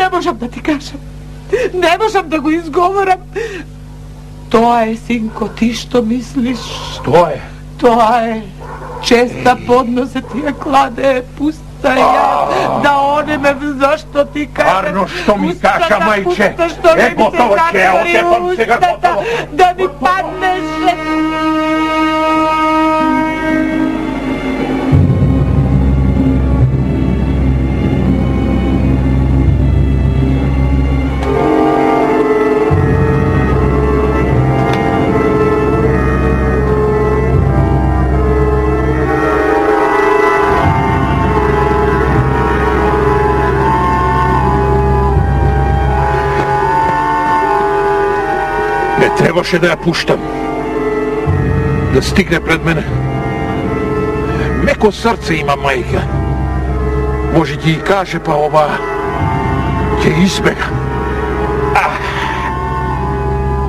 Не можам да ти кажам. Не можам да го изговорам. Тоа е, синко, ти што мислиш? Што е? Тоа е. Честа подносе ти ја кладе, пуста ја, да одеме, зашто ти кажа. Арно, што ми кажа, мајче? Е, готово, ќе ја отепам сега, готово. Да ми паднеш. Требаше да ја пуштам. Да стигне пред мене. Меко срце има мајка. Може ќе и каже, па ова ќе избега.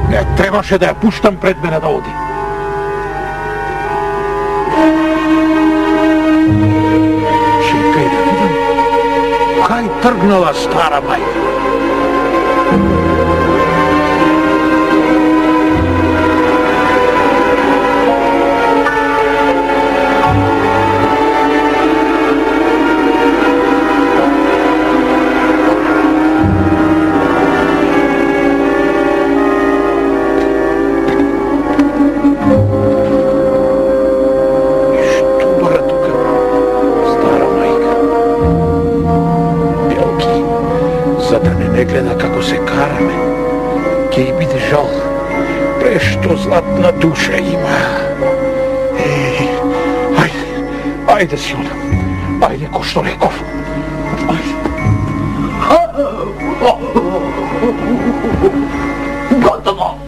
Не требаше да ја пуштам пред мене да оди. Чекај да видам. Кај тргнала стара мајка? Не гледа како се караме, ќе и биде жал. Прешто златна душа има. Ајде си одам. Ајде, ко што реков. Готово.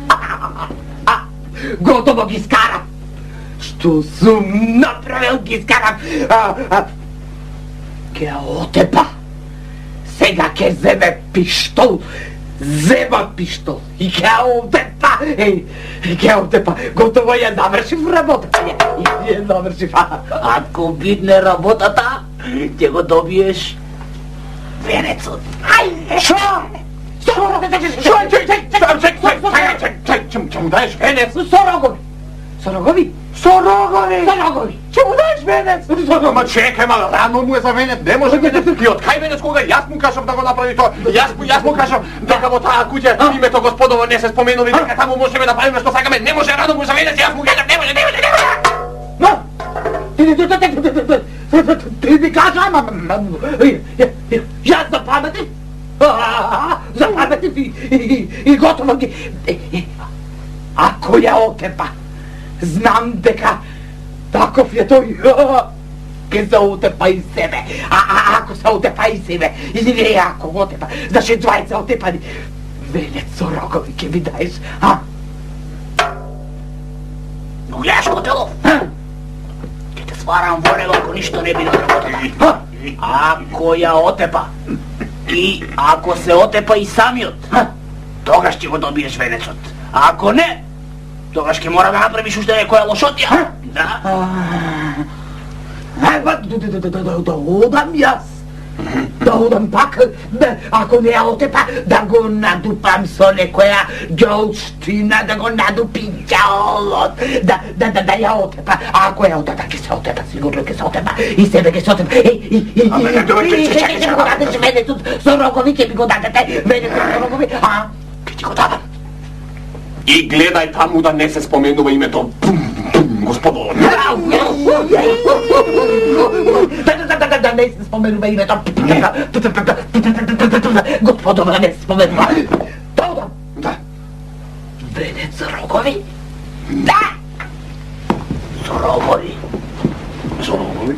Готово ги скарам. Што сум направил, ги скарам. Ке отепа. Сега ќе земе пиштол, зема пиштол и ќе отепа, ќе отепа, готово ја завршив работата, ја завршив. Ако бидне работата, ќе го добиеш венецот. Шо? Ќе му даеш венец? Сорогови? Ќе му даеш венец? Ама чекај, ма рано му е за венец, не може венец. И од кај венец кога јас му кажам да го направи тоа? Јас му кажам дека во таа куќа името Господово не се споменува и дека таму можеме да правиме што сакаме. Не може рано му за венец, јас му кажам не може. Ти ми кажа, јас запаметив и готово ги. Ако ја отепа, знам дека таков е тој, ке се отепа и себе. Ако се отепа и себе, или ако го отепа, значи двајца отепани, венец со рогови ке ми даеш, Но јаш Котелов, ке те сварам во него ако ништо не биде работата. Ако ја отепа, И ако се отепа и самиот, тогаш ќе го добиеш венецот. А ако не, тогаш ќе мора да направиш уште некоја лошотија. Да. Да одам јас. Да одам пак, ако не ја отепа, да го надупам со некоја ѓолштина, да го надупи ѓолот, да ја отепа. А ако ја отепа, ќе се отепа, сигурно ќе се отепа. И себе ќе се отепа. Чекай, венецот со рогови, ќе ми го дадете, венецот со рогови, Ќе ти го дадам. И гледај таму да не се споменува името Господово. Да не се споменува името Господово, да не се споменува. Да. Венец за рогови? Да! Со рогови. Со рогови?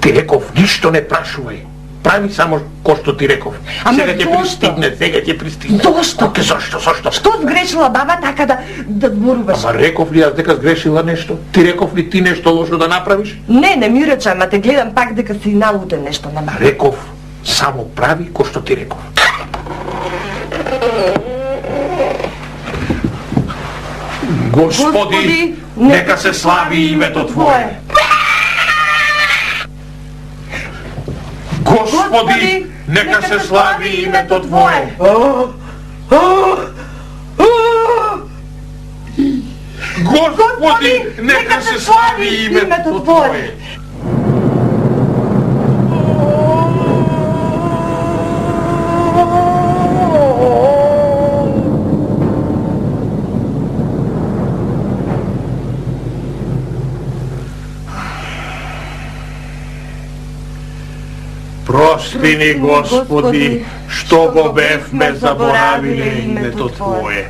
Ти реков, ништо не прашувај. Прави само ко што ти реков. Сега ќе пристигне. Зошто? Зошто? Што сгрешила баба така да зборуваш? Ама реков ли јас дека сгрешила нешто? Ти реков ли ти нешто лошо да направиш? Не ми рече, ама те гледам пак дека си налуден нешто нема. Реков, само прави ко што ти реков. Господи, нека се слави името Твое. Господи, нека се слави името Твое. Господи, нека се слави името Твое. Прости ни, Господи, што го бевме заборавиле името Твое.